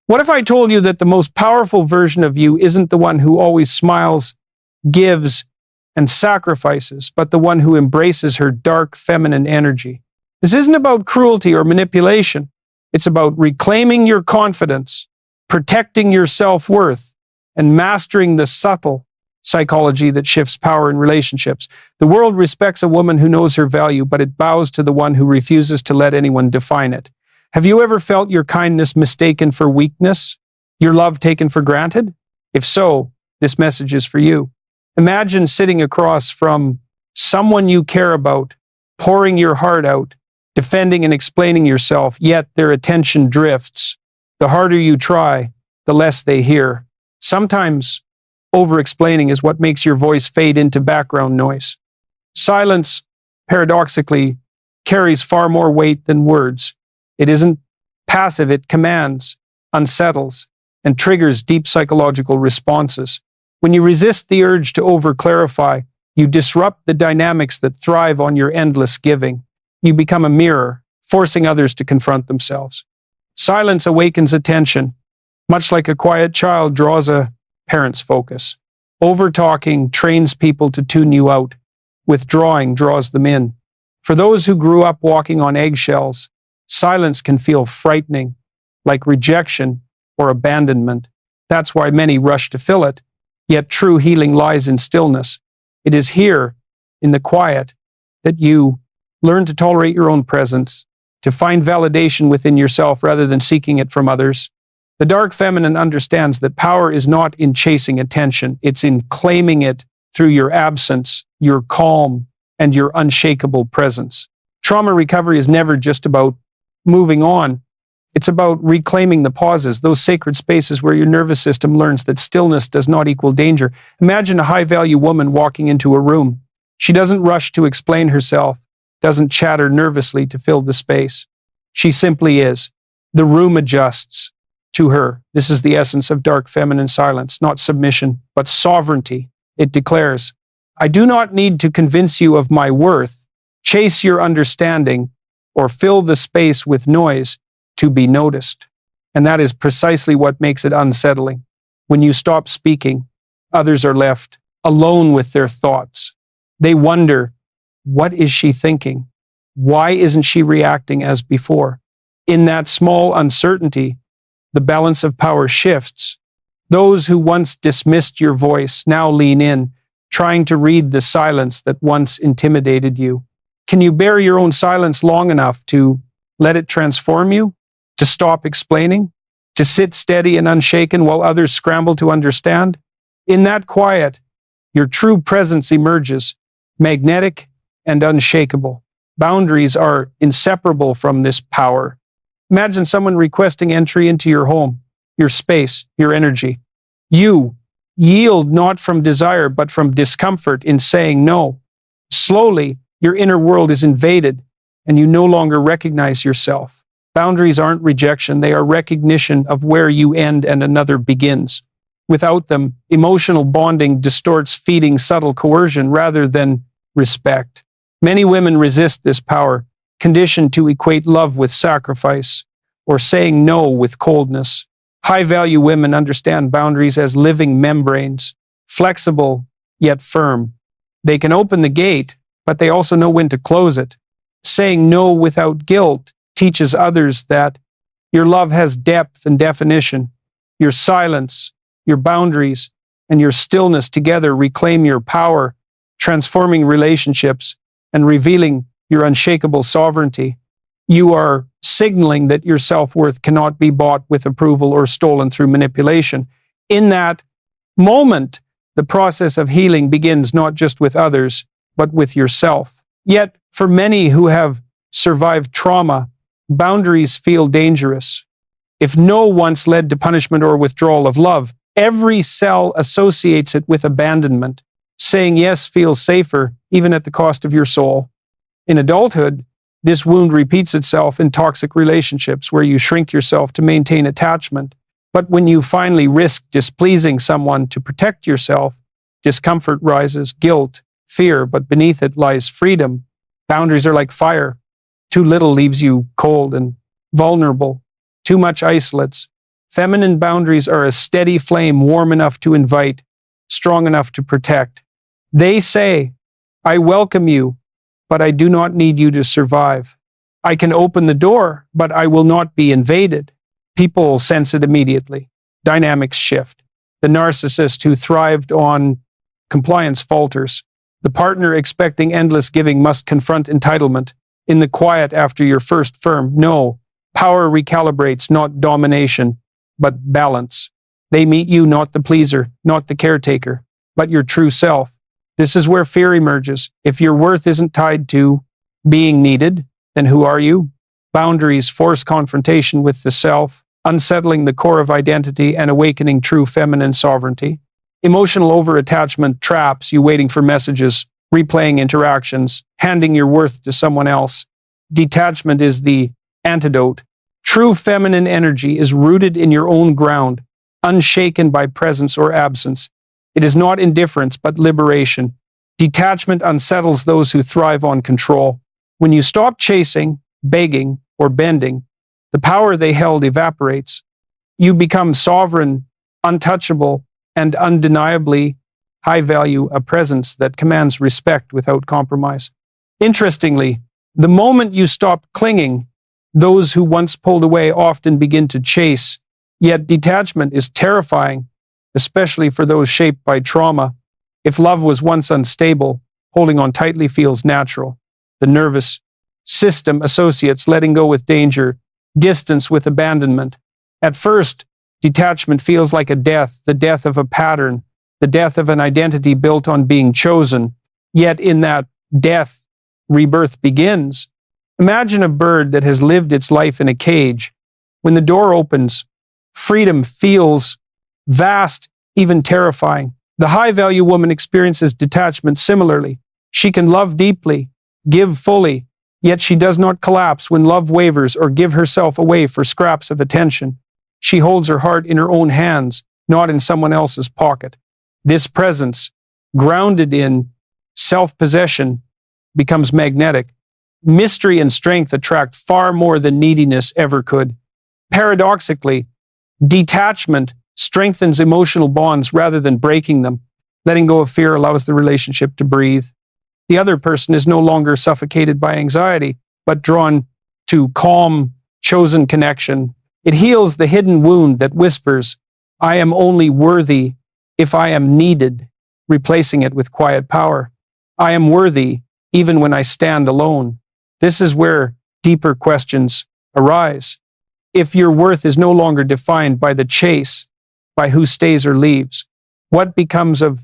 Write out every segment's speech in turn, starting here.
What if I told you that the most powerful version of you isn't the one who always smiles, gives, and sacrifices, but the one who embraces her dark feminine energy? This isn't about cruelty or manipulation. It's about reclaiming your confidence, protecting your self-worth, and mastering the subtle psychology that shifts power in relationships. The world respects a woman who knows her value, but it bows to the one who refuses to let anyone define it. Have you ever felt your kindness mistaken for weakness? Your love taken for granted? If so, this message is for you. Imagine sitting across from someone you care about, pouring your heart out, defending and explaining yourself, yet their attention drifts. The harder you try, the less they hear. Sometimes over-explaining is what makes your voice fade into background noise. Silence, paradoxically, carries far more weight than words. It isn't passive, it commands, unsettles, and triggers deep psychological responses. When you resist the urge to over-clarify, you disrupt the dynamics that thrive on your endless giving. You become a mirror, forcing others to confront themselves. Silence awakens attention, much like a quiet child draws a parent's focus. Over-talking trains people to tune you out. Withdrawing draws them in. For those who grew up walking on eggshells, silence can feel frightening, like rejection or abandonment. That's why many rush to fill it. Yet true healing lies in stillness. It is here, in the quiet, that you learn to tolerate your own presence, to find validation within yourself rather than seeking it from others. The dark feminine understands that power is not in chasing attention, it's in claiming it through your absence, your calm, and your unshakable presence. Trauma recovery is never just about moving on. It's about reclaiming the pauses, those sacred spaces where your nervous system learns that stillness does not equal danger. Imagine a high-value woman walking into a room. She doesn't rush to explain herself, doesn't chatter nervously to fill the space. She simply is. The room adjusts to her. This is the essence of dark feminine silence, not submission, but sovereignty. It declares, I do not need to convince you of my worth, chase your understanding, or fill the space with noise to be noticed. And that is precisely what makes it unsettling. When you stop speaking, others are left alone with their thoughts. They wonder, what is she thinking? Why isn't she reacting as before? In that small uncertainty, the balance of power shifts. Those who once dismissed your voice now lean in, trying to read the silence that once intimidated you. Can you bear your own silence long enough to let it transform you? To stop explaining? To sit steady and unshaken while others scramble to understand? In that quiet, your true presence emerges, magnetic and unshakable. Boundaries are inseparable from this power. Imagine someone requesting entry into your home, your space, your energy. You yield not from desire, but from discomfort in saying no. Slowly, your inner world is invaded, and you no longer recognize yourself. Boundaries aren't rejection, they are recognition of where you end and another begins. Without them, emotional bonding distorts, feeding subtle coercion rather than respect. Many women resist this power, conditioned to equate love with sacrifice, or saying no with coldness. High-value women understand boundaries as living membranes, flexible yet firm. They can open the gate, but they also know when to close it. Saying no without guilt teaches others that your love has depth and definition. Your silence, your boundaries, and your stillness together reclaim your power, transforming relationships and revealing your unshakable sovereignty. You are signaling that your self-worth cannot be bought with approval or stolen through manipulation. In that moment, the process of healing begins not just with others, but with yourself. Yet, for many who have survived trauma, boundaries feel dangerous. If no once led to punishment or withdrawal of love, every cell associates it with abandonment. Saying yes feels safer, even at the cost of your soul. In adulthood, this wound repeats itself in toxic relationships where you shrink yourself to maintain attachment. But when you finally risk displeasing someone to protect yourself, discomfort rises, guilt, fear, but beneath it lies freedom. Boundaries are like fire. Too little leaves you cold and vulnerable. Too much isolates, Feminine boundaries are a steady flame, warm enough to invite, strong enough to protect. They say, I welcome you, but I do not need you to survive. I can open the door, but I will not be invaded. People sense it immediately. Dynamics shift. The narcissist who thrived on compliance falters. The partner expecting endless giving must confront entitlement. In the quiet after your first firm no. Power recalibrates, not domination, but balance. They meet you, not the pleaser, not the caretaker, but your true self. This is where fear emerges. If your worth isn't tied to being needed, then who are you? Boundaries force confrontation with the self, unsettling the core of identity and awakening true feminine sovereignty. Emotional overattachment traps you waiting for messages, replaying interactions, handing your worth to someone else. Detachment is the antidote. True feminine energy is rooted in your own ground, unshaken by presence or absence. It is not indifference, but liberation. Detachment unsettles those who thrive on control. When you stop chasing, begging, or bending, the power they held evaporates. You become sovereign, untouchable, and undeniably high value, a presence that commands respect without compromise. Interestingly, the moment you stop clinging, those who once pulled away often begin to chase, yet detachment is terrifying, especially for those shaped by trauma. If love was once unstable, holding on tightly feels natural. The nervous system associates letting go with danger, distance with abandonment. At first, detachment feels like a death, the death of a pattern, the death of an identity built on being chosen. Yet in that death, rebirth begins. Imagine a bird that has lived its life in a cage. When the door opens, freedom feels vast, even terrifying. The high-value woman experiences detachment similarly. She can love deeply, give fully, yet she does not collapse when love wavers or give herself away for scraps of attention. She holds her heart in her own hands, not in someone else's pocket. This presence, grounded in self-possession, becomes magnetic. Mystery and strength attract far more than neediness ever could. Paradoxically, detachment strengthens emotional bonds rather than breaking them. Letting go of fear allows the relationship to breathe. The other person is no longer suffocated by anxiety, but drawn to calm, chosen connection. It heals the hidden wound that whispers, I am only worthy if I am needed, replacing it with quiet power. I am worthy even when I stand alone. This is where deeper questions arise. If your worth is no longer defined by the chase, by who stays or leaves, what becomes of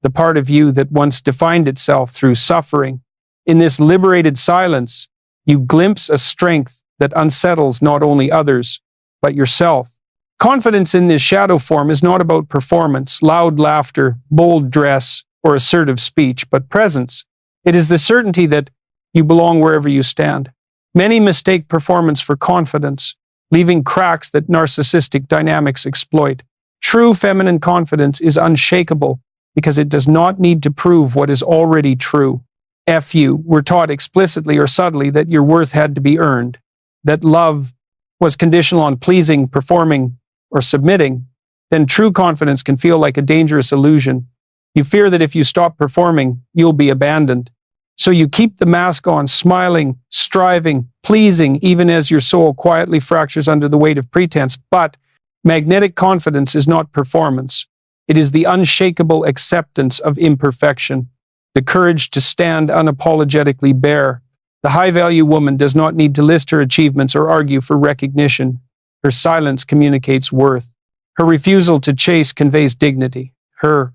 the part of you that once defined itself through suffering? In this liberated silence, you glimpse a strength that unsettles not only others, but yourself. Confidence in this shadow form is not about performance, loud laughter, bold dress, or assertive speech, but presence. It is the certainty that you belong wherever you stand. Many mistake performance for confidence, leaving cracks that narcissistic dynamics exploit. True feminine confidence is unshakable because it does not need to prove what is already true. If you were taught explicitly or subtly that your worth had to be earned, that love was conditional on pleasing, performing, or submitting, then true confidence can feel like a dangerous illusion. You fear that if you stop performing, you'll be abandoned. So you keep the mask on, smiling, striving, pleasing, even as your soul quietly fractures under the weight of pretense. But magnetic confidence is not performance. It is the unshakable acceptance of imperfection, the courage to stand unapologetically bare. The high-value woman does not need to list her achievements or argue for recognition. Her silence communicates worth. Her refusal to chase conveys dignity. Her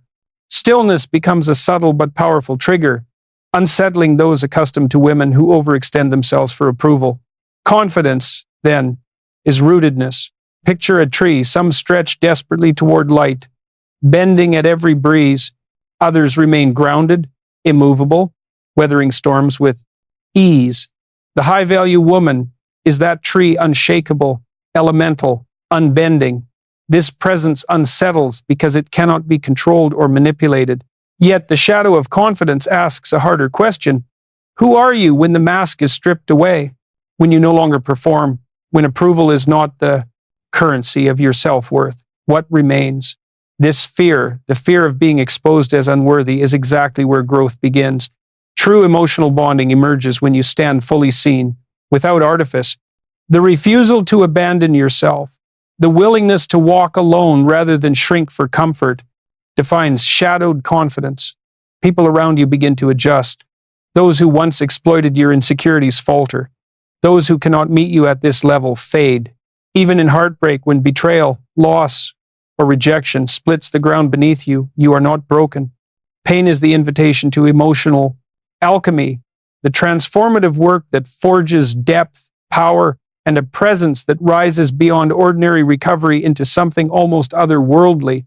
stillness becomes a subtle but powerful trigger, unsettling those accustomed to women who overextend themselves for approval. Confidence, then, is rootedness. Picture a tree, some stretch desperately toward light, bending at every breeze. Others remain grounded, immovable, weathering storms with ease. The high-value woman is that tree, unshakable, elemental, unbending. This presence unsettles because it cannot be controlled or manipulated. Yet the shadow of confidence asks a harder question. Who are you when the mask is stripped away? When you no longer perform? When approval is not the currency of your self-worth. What remains? This fear, the fear of being exposed as unworthy, is exactly where growth begins. True emotional bonding emerges when you stand fully seen, without artifice. The refusal to abandon yourself, the willingness to walk alone rather than shrink for comfort, defines shadowed confidence. People around you begin to adjust. Those who once exploited your insecurities falter. Those who cannot meet you at this level fade. Even in heartbreak, when betrayal, loss, or rejection splits the ground beneath you, you are not broken. Pain is the invitation to emotional alchemy, the transformative work that forges depth, power, and a presence that rises beyond ordinary recovery into something almost otherworldly.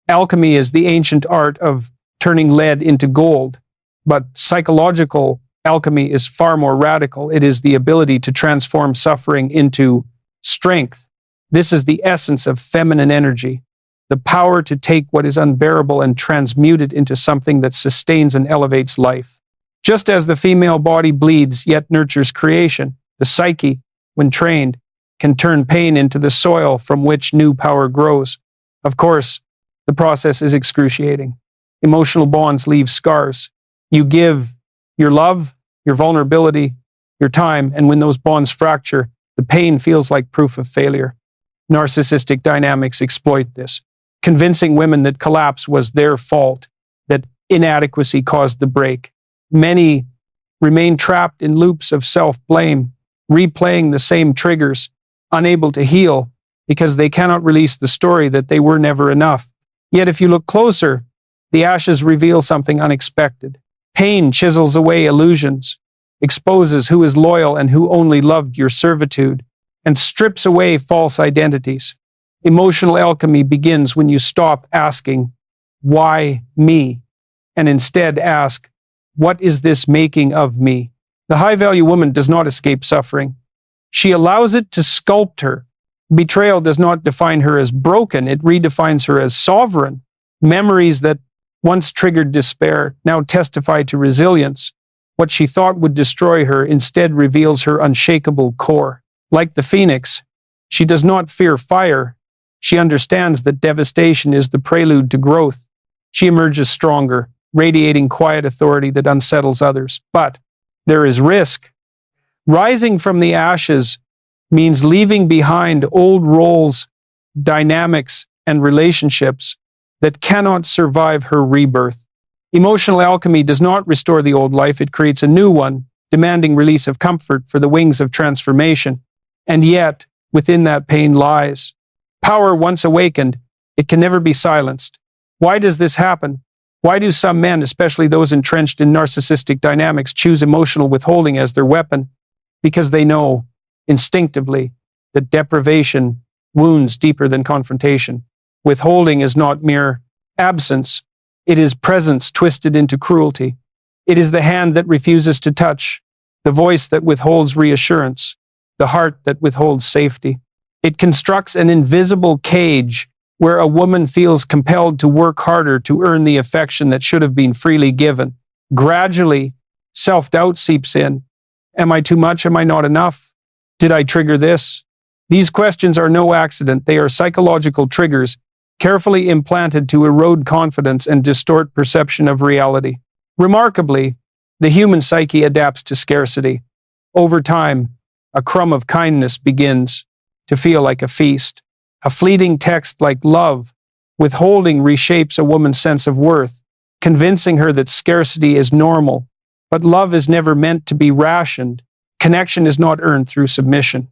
Alchemy is the ancient art of turning lead into gold, but psychological alchemy is far more radical. It is the ability to transform suffering into strength. This is the essence of feminine energy, the power to take what is unbearable and transmute it into something that sustains and elevates life. Just as the female body bleeds yet nurtures creation, the psyche, when trained, can turn pain into the soil from which new power grows. Of course, the process is excruciating. Emotional bonds leave scars. You give your love, your vulnerability, your time, and when those bonds fracture, the pain feels like proof of failure. Narcissistic dynamics exploit this, convincing women that collapse was their fault, that inadequacy caused the break. Many remain trapped in loops of self-blame, replaying the same triggers, unable to heal because they cannot release the story that they were never enough. Yet if you look closer, the ashes reveal something unexpected. Pain chisels away illusions, exposes who is loyal and who only loved your servitude, and strips away false identities. Emotional alchemy begins when you stop asking, "Why me?" and instead ask, "What is this making of me?" The high-value woman does not escape suffering. She allows it to sculpt her. Betrayal does not define her as broken, it redefines her as sovereign. Memories that once triggered despair now testify to resilience. What she thought would destroy her instead reveals her unshakable core. Like the phoenix, she does not fear fire. She understands that devastation is the prelude to growth. She emerges stronger, radiating quiet authority that unsettles others. But there is risk. Rising from the ashes means leaving behind old roles, dynamics, and relationships that cannot survive her rebirth. Emotional alchemy does not restore the old life, it creates a new one, demanding release of comfort for the wings of transformation. And yet, within that pain lies power. Once awakened, it can never be silenced. Why does this happen? Why do some men, especially those entrenched in narcissistic dynamics, choose emotional withholding as their weapon? Because they know, instinctively, that deprivation wounds deeper than confrontation. Withholding is not mere absence. It is presence twisted into cruelty. It is the hand that refuses to touch, the voice that withholds reassurance, the heart that withholds safety. It constructs an invisible cage where a woman feels compelled to work harder to earn the affection that should have been freely given. Gradually, self-doubt seeps in. Am I too much? Am I not enough? Did I trigger this? These questions are no accident. They are psychological triggers, carefully implanted to erode confidence and distort perception of reality. Remarkably, the human psyche adapts to scarcity. Over time, a crumb of kindness begins to feel like a feast. A fleeting text like love, withholding reshapes a woman's sense of worth, convincing her that scarcity is normal. But love is never meant to be rationed. Connection is not earned through submission.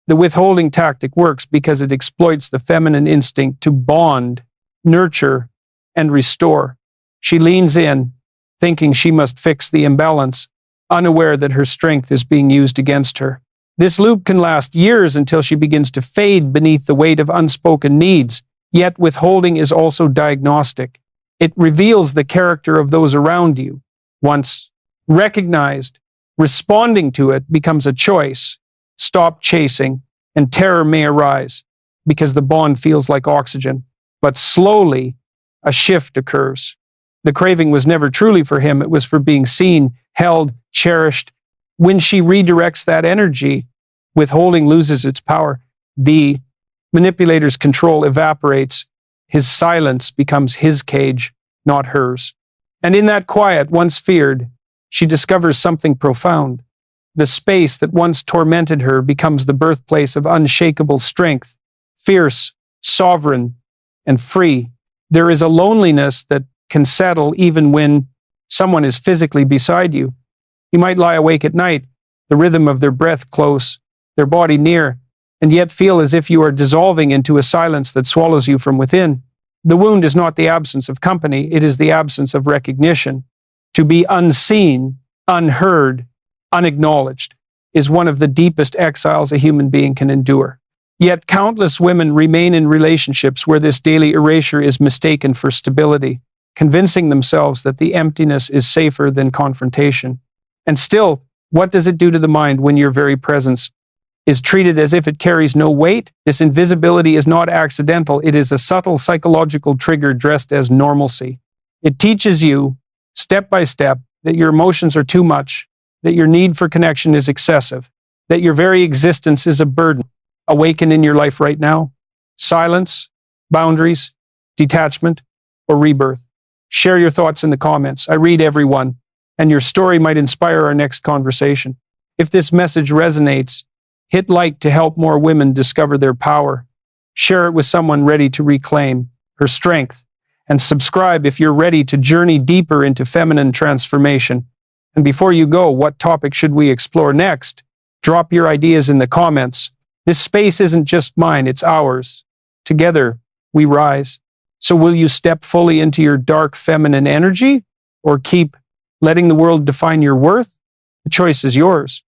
The withholding tactic works because it exploits the feminine instinct to bond, nurture, and restore. She leans in, thinking she must fix the imbalance, unaware that her strength is being used against her. This loop can last years until she begins to fade beneath the weight of unspoken needs, yet withholding is also diagnostic. It reveals the character of those around you. Once recognized, responding to it becomes a choice. Stop chasing, and terror may arise, because the bond feels like oxygen. But slowly, a shift occurs. The craving was never truly for him, it was for being seen, held, cherished. When she redirects that energy, withholding loses its power. The manipulator's control evaporates. His silence becomes his cage, not hers. And in that quiet, once feared, she discovers something profound. The space that once tormented her becomes the birthplace of unshakable strength, fierce, sovereign, and free. There is a loneliness that can settle even when someone is physically beside you. You might lie awake at night, the rhythm of their breath close, their body near, and yet feel as if you are dissolving into a silence that swallows you from within. The wound is not the absence of company, it is the absence of recognition. To be unseen, unheard, unacknowledged is one of the deepest exiles a human being can endure. Yet countless women remain in relationships where this daily erasure is mistaken for stability, convincing themselves that the emptiness is safer than confrontation. And still, what does it do to the mind when your very presence is treated as if it carries no weight? This invisibility is not accidental, it is a subtle psychological trigger dressed as normalcy. It teaches you, step by step, that your emotions are too much, that your need for connection is excessive, that your very existence is a burden. Awaken in your life right now. Silence, boundaries, detachment, or rebirth. Share your thoughts in the comments. I read everyone, and your story might inspire our next conversation. If this message resonates, hit like to help more women discover their power. Share it with someone ready to reclaim her strength. And subscribe if you're ready to journey deeper into feminine transformation. And before you go, what topic should we explore next? Drop your ideas in the comments. This space isn't just mine, it's ours. Together, we rise. So will you step fully into your dark feminine energy, or keep letting the world define your worth? The choice is yours.